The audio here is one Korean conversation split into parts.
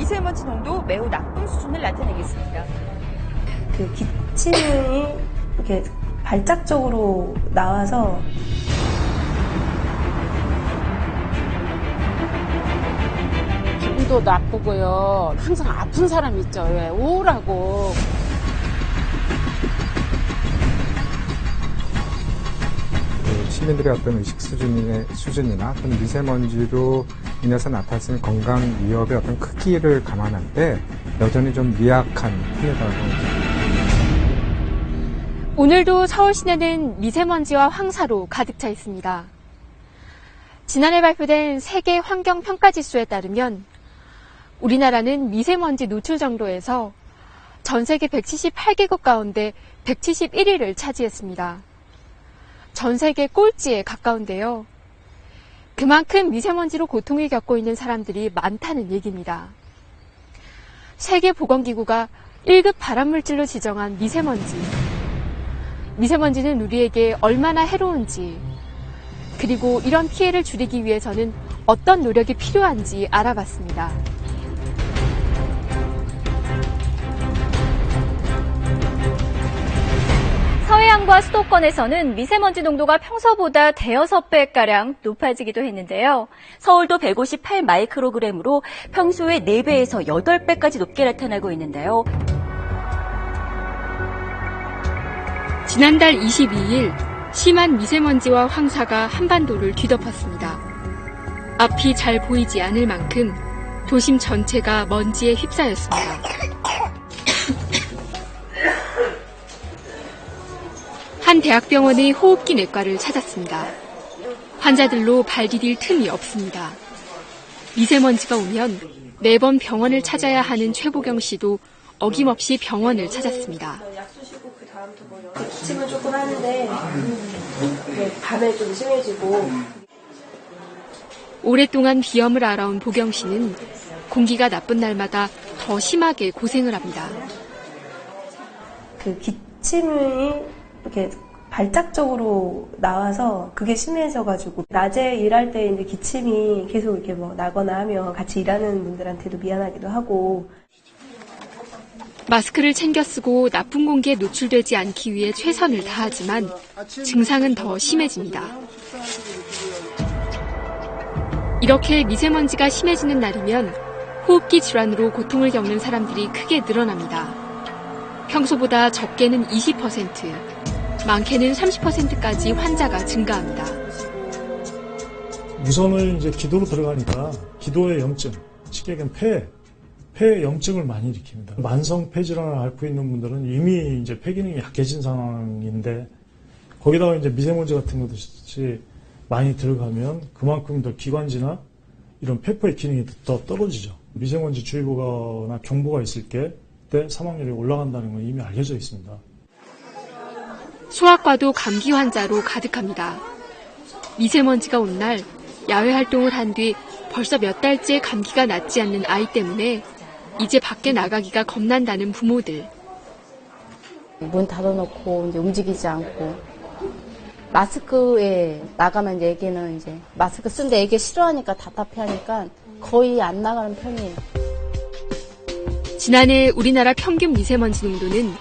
미세먼지 농도 매우 나쁜 수준을 나타내겠습니다. 그 기침이 이렇게 발작적으로 나와서 기분도 나쁘고요. 항상 아픈 사람 있죠. 왜 우울하고. 시민들의 어떤 의식 수준이나 어떤 미세먼지로 인해서 나타날 수 있는 건강 위협의 어떤 크기를 감안할 때 여전히 좀 미약한 편이라고 오늘도 서울 시내는 미세먼지와 황사로 가득 차 있습니다. 지난해 발표된 세계 환경평가지수에 따르면 우리나라는 미세먼지 노출 정도에서 전 세계 178개국 가운데 171위를 차지했습니다. 전 세계 꼴찌에 가까운데요. 그만큼 미세먼지로 고통을 겪고 있는 사람들이 많다는 얘기입니다. 세계보건기구가 1급 발암물질로 지정한 미세먼지. 미세먼지는 우리에게 얼마나 해로운지, 그리고 이런 피해를 줄이기 위해서는 어떤 노력이 필요한지 알아봤습니다. 서해안과 수도권에서는 미세먼지 농도가 평소보다 대여섯 배가량 높아지기도 했는데요. 서울도 158 마이크로그램으로 평소의 4배에서 8배까지 높게 나타나고 있는데요. 지난달 22일 심한 미세먼지와 황사가 한반도를 뒤덮었습니다. 앞이 잘 보이지 않을 만큼 도심 전체가 먼지에 휩싸였습니다. 한 대학병원의 호흡기 내과를 찾았습니다. 환자들로 발 디딜 틈이 없습니다. 미세먼지가 오면 매번 병원을 찾아야 하는 최보경 씨도 어김없이 병원을 찾았습니다. 기침은 조금 하는데 밤에 좀 심해지고. 오랫동안 비염을 앓아온 보경 씨는 공기가 나쁜 날마다 더 심하게 고생을 합니다. 그 기침이 이렇게 발작적으로 나와서 그게 심해져가지고 낮에 일할 때 이제 기침이 계속 이렇게 뭐 나거나 하면 같이 일하는 분들한테도 미안하기도 하고. 마스크를 챙겨 쓰고 나쁜 공기에 노출되지 않기 위해 최선을 다하지만 증상은 더 심해집니다. 이렇게 미세먼지가 심해지는 날이면 호흡기 질환으로 고통을 겪는 사람들이 크게 늘어납니다. 평소보다 적게는 20%, 많게는 30%까지 환자가 증가합니다. 우선은 이제 기도로 들어가니까 기도의 염증, 쉽게 얘기하면 폐 염증을 많이 일으킵니다. 만성 폐 질환을 앓고 있는 분들은 이미 이제 폐 기능이 약해진 상황인데 거기다가 이제 미세먼지 같은 것이 많이 들어가면 그만큼 더 기관지나 이런 폐포의 기능이 더 떨어지죠. 미세먼지 주의보나 경보가 있을 때 사망률이 올라간다는 건 이미 알려져 있습니다. 소아과도 감기 환자로 가득합니다. 미세먼지가 온 날 야외 활동을 한 뒤 벌써 몇 달째 감기가 낫지 않는 아이 때문에 이제 밖에 나가기가 겁난다는 부모들. 문 닫아놓고 이제 움직이지 않고 마스크에 나가면 이제 애기는 이제 마스크 쓰는데 애기 싫어하니까 답답해하니까 거의 안 나가는 편이에요. 지난해 우리나라 평균 미세먼지 농도는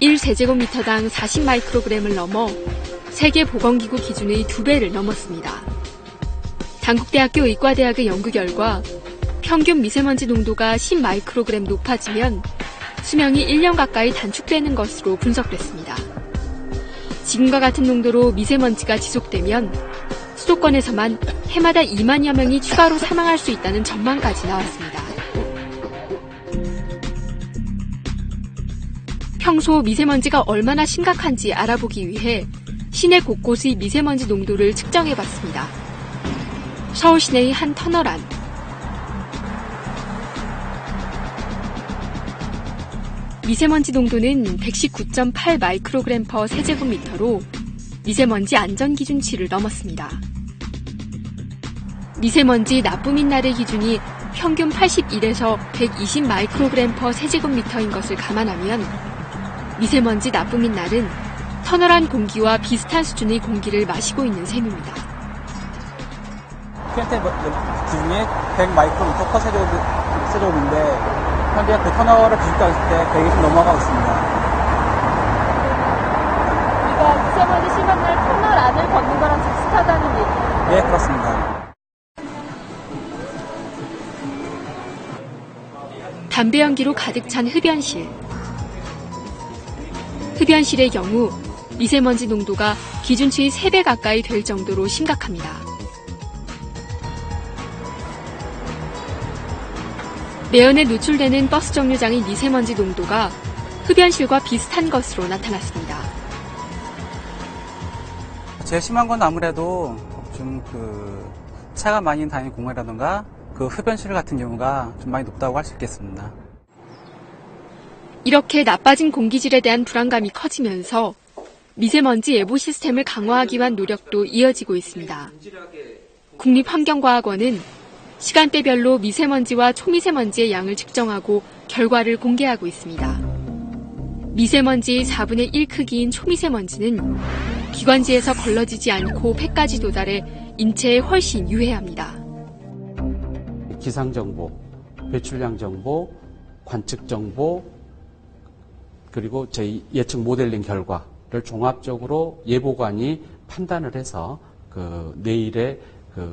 1세제곱미터당 40 마이크로그램을 넘어 세계보건기구 기준의 2배를 넘었습니다. 단국대학교 의과대학의 연구 결과 평균 미세먼지 농도가 10 마이크로그램 높아지면 수명이 1년 가까이 단축되는 것으로 분석됐습니다. 지금과 같은 농도로 미세먼지가 지속되면 수도권에서만 해마다 2만여 명이 추가로 사망할 수 있다는 전망까지 나왔습니다. 평소 미세먼지가 얼마나 심각한지 알아보기 위해 시내 곳곳의 미세먼지 농도를 측정해봤습니다. 서울 시내의 한 터널 안. 미세먼지 농도는 119.8 마이크로그램 퍼 세제곱미터로 미세먼지 안전기준치를 넘었습니다. 미세먼지 나쁨인 날의 기준이 평균 81에서 120 마이크로그램 퍼 세제곱미터인 것을 감안하면 미세먼지 나쁨인 날은 터널 안 공기와 비슷한 수준의 공기를 마시고 있는 셈입니다. PM10 기준이 100 마이크로미터 퍼 세제곱인데 현재 그 턴오버를 비슷하게 했을 때 120 넘어가고 있습니다. 그러니까 미세먼지 심한 날 터널 안을 걷는 거랑 비슷하다는 얘기예요. 네, 그렇습니다. 담배 연기로 가득 찬 흡연실. 흡연실의 경우 미세먼지 농도가 기준치의 3배 가까이 될 정도로 심각합니다. 매연에 노출되는 버스 정류장의 미세먼지 농도가 흡연실과 비슷한 것으로 나타났습니다. 제일 심한 건 아무래도 좀 차가 많이 다니는 공간이라든가 흡연실 같은 경우가 좀 많이 높다고 할 수 있겠습니다. 이렇게 나빠진 공기질에 대한 불안감이 커지면서 미세먼지 예보 시스템을 강화하기 위한 노력도 이어지고 있습니다. 국립환경과학원은 시간대별로 미세먼지와 초미세먼지의 양을 측정하고 결과를 공개하고 있습니다. 미세먼지의 4분의 1 크기인 초미세먼지는 기관지에서 걸러지지 않고 폐까지 도달해 인체에 훨씬 유해합니다. 기상정보, 배출량 정보, 관측 정보, 그리고 저희 예측 모델링 결과를 종합적으로 예보관이 판단을 해서 내일의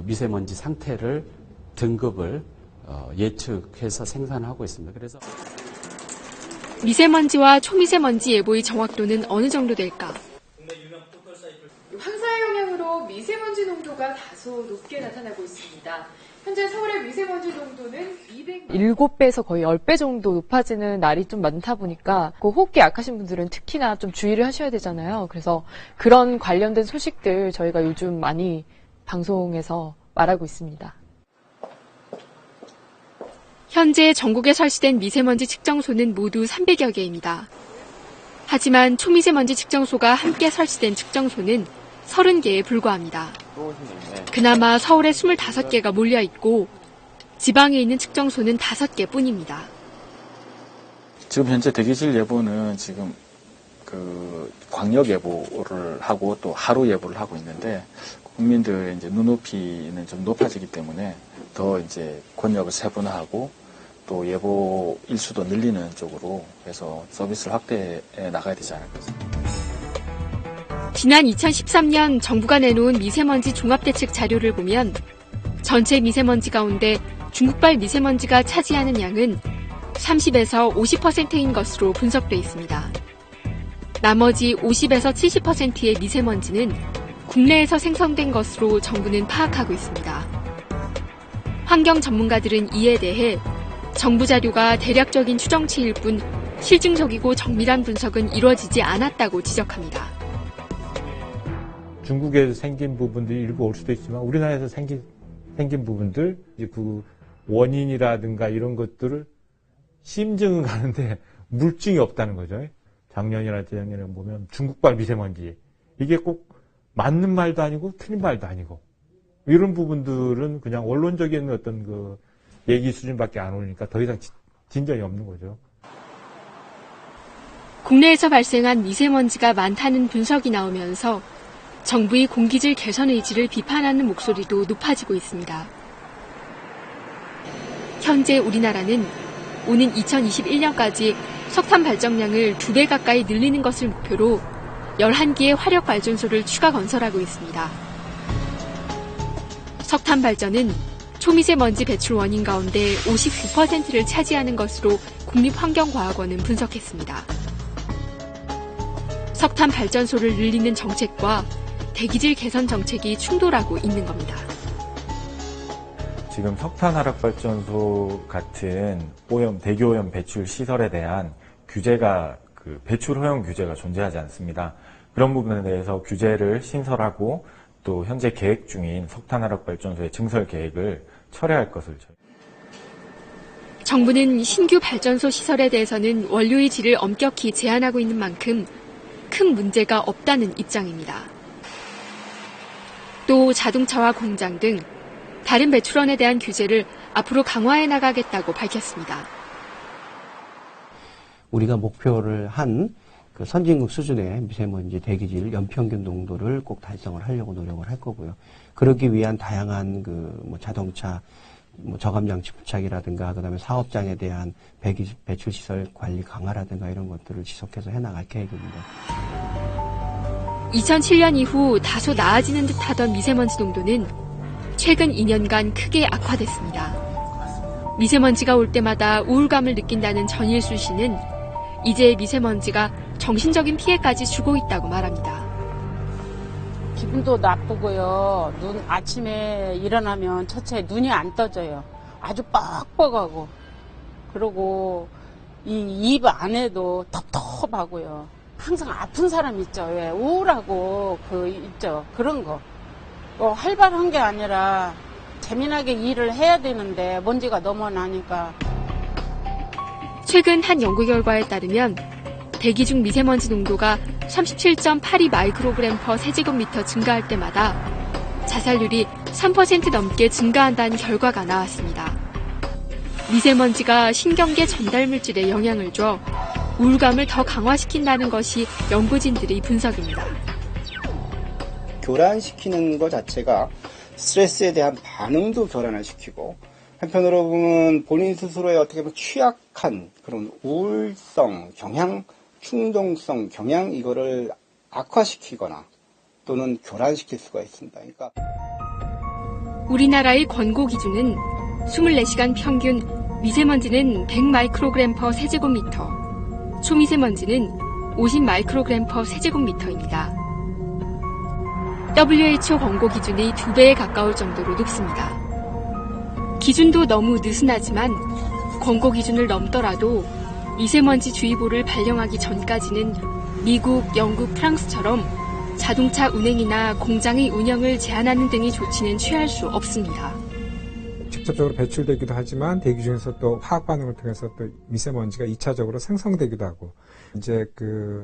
미세먼지 상태를 등급을 예측해서 생산하고 있습니다. 그래서 미세먼지와 초미세먼지 예보의 정확도는 어느 정도 될까? 황사의 영향으로 미세먼지 농도가 다소 높게 나타나고 있습니다. 현재 서울의 미세먼지 농도는 7배에서 거의 10배 정도 높아지는 날이 좀 많다 보니까 호흡기 약하신 분들은 특히나 좀 주의를 하셔야 되잖아요. 그래서 그런 관련된 소식들 저희가 요즘 많이 방송에서 말하고 있습니다. 현재 전국에 설치된 미세먼지 측정소는 모두 300여 개입니다. 하지만 초미세먼지 측정소가 함께 설치된 측정소는 30개에 불과합니다. 그나마 서울에 25개가 몰려있고 지방에 있는 측정소는 5개 뿐입니다. 지금 현재 대기질 예보는 지금 광역 예보를 하고 또 하루 예보를 하고 있는데 국민들의 이제 눈높이는 좀 높아지기 때문에 더 이제 권역을 세분화하고 또 예보 일수도 늘리는 쪽으로 해서 서비스를 확대해 나가야 되지 않을까 싶습니다. 지난 2013년 정부가 내놓은 미세먼지 종합대책 자료를 보면 전체 미세먼지 가운데 중국발 미세먼지가 차지하는 양은 30에서 50%인 것으로 분석돼 있습니다. 나머지 50에서 70%의 미세먼지는 국내에서 생성된 것으로 정부는 파악하고 있습니다. 환경 전문가들은 이에 대해 정부 자료가 대략적인 추정치일 뿐 실증적이고 정밀한 분석은 이루어지지 않았다고 지적합니다. 중국에서 생긴 부분들이 일부 올 수도 있지만 우리나라에서 생긴 부분들, 이제 그 원인이라든가 이런 것들을 심증은 가는데 물증이 없다는 거죠. 작년이나 재작년에 보면 중국발 미세먼지. 이게 꼭 맞는 말도 아니고 틀린 말도 아니고. 이런 부분들은 그냥 원론적인 어떤 얘기 수준밖에 안 오니까 더 이상 진전이 없는 거죠. 국내에서 발생한 미세먼지가 많다는 분석이 나오면서 정부의 공기질 개선 의지를 비판하는 목소리도 높아지고 있습니다. 현재 우리나라는 오는 2021년까지 석탄 발전량을 2배 가까이 늘리는 것을 목표로 11기의 화력발전소를 추가 건설하고 있습니다. 석탄 발전은 초미세먼지 배출 원인 가운데 59%를 차지하는 것으로 국립환경과학원은 분석했습니다. 석탄 발전소를 늘리는 정책과 대기질 개선 정책이 충돌하고 있는 겁니다. 지금 석탄 화력발전소 같은 대기오염 배출 시설에 대한 규제가 배출 허용 규제가 존재하지 않습니다. 그런 부분에 대해서 규제를 신설하고 또 현재 계획 중인 석탄 화력발전소의 증설 계획을 철회할 것을 정부는 신규 발전소 시설에 대해서는 원료의 질을 엄격히 제한하고 있는 만큼 큰 문제가 없다는 입장입니다. 또 자동차와 공장 등 다른 배출원에 대한 규제를 앞으로 강화해 나가겠다고 밝혔습니다. 우리가 목표를 한 그 선진국 수준의 미세먼지 대기질 연평균 농도를 꼭 달성을 하려고 노력을 할 거고요. 그러기 위한 다양한 뭐 자동차 뭐 저감장치 부착이라든가 그다음에 사업장에 대한 배출 시설 관리 강화라든가 이런 것들을 지속해서 해나갈 계획입니다. 2007년 이후 다소 나아지는 듯하던 미세먼지 농도는 최근 2년간 크게 악화됐습니다. 미세먼지가 올 때마다 우울감을 느낀다는 전일수 씨는 이제 미세먼지가 정신적인 피해까지 주고 있다고 말합니다. 기분도 나쁘고요. 아침에 일어나면 첫째 눈이 안 떠져요. 아주 뻑뻑하고. 그리고 이 입 안에도 텁텁하고요. 항상 아픈 사람 있죠. 왜 우울하고 있죠. 그런 거. 활발한 게 아니라 재미나게 일을 해야 되는데 먼지가 너무 나니까. 최근 한 연구 결과에 따르면 대기 중 미세먼지 농도가 37.82 마이크로그램 퍼 세제곱미터 증가할 때마다 자살률이 3% 넘게 증가한다는 결과가 나왔습니다. 미세먼지가 신경계 전달 물질에 영향을 줘 우울감을 더 강화시킨다는 것이 연구진들의 분석입니다. 교란시키는 것 자체가 스트레스에 대한 반응도 교란을 시키고 한편으로 보면 본인 스스로의 어떻게 보면 취약한 그런 우울성, 경향, 충동성, 경향 이거를 악화시키거나 또는 교란시킬 수가 있습니다. 그러니까 우리나라의 권고 기준은 24시간 평균 미세먼지는 100 마이크로그램 퍼 세제곱미터, 초미세먼지는 50 마이크로그램 퍼 세제곱미터입니다. WHO 권고 기준의 2배에 가까울 정도로 높습니다. 기준도 너무 느슨하지만 권고 기준을 넘더라도 미세먼지 주의보를 발령하기 전까지는 미국, 영국, 프랑스처럼 자동차 운행이나 공장의 운영을 제한하는 등의 조치는 취할 수 없습니다. 직접적으로 배출되기도 하지만 대기 중에서 또 화학 반응을 통해서 또 미세먼지가 2차적으로 생성되기도 하고 이제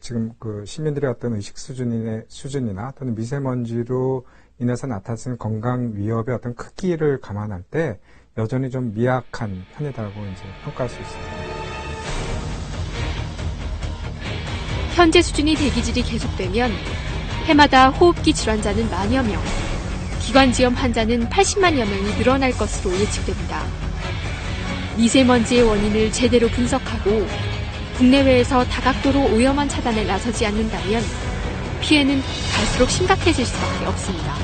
지금 시민들의 어떤 의식 수준이나 또는 미세먼지로 인해서 나타나는 건강 위협의 어떤 크기를 감안할 때 여전히 좀 미약한 편이라고 이제 평가할 수 있습니다. 현재 수준의 대기질이 계속되면 해마다 호흡기 질환자는 만여 명, 기관지염 환자는 80만여 명이 늘어날 것으로 예측됩니다. 미세먼지의 원인을 제대로 분석하고 국내외에서 다각도로 오염원 차단에 나서지 않는다면 피해는 갈수록 심각해질 수밖에 없습니다.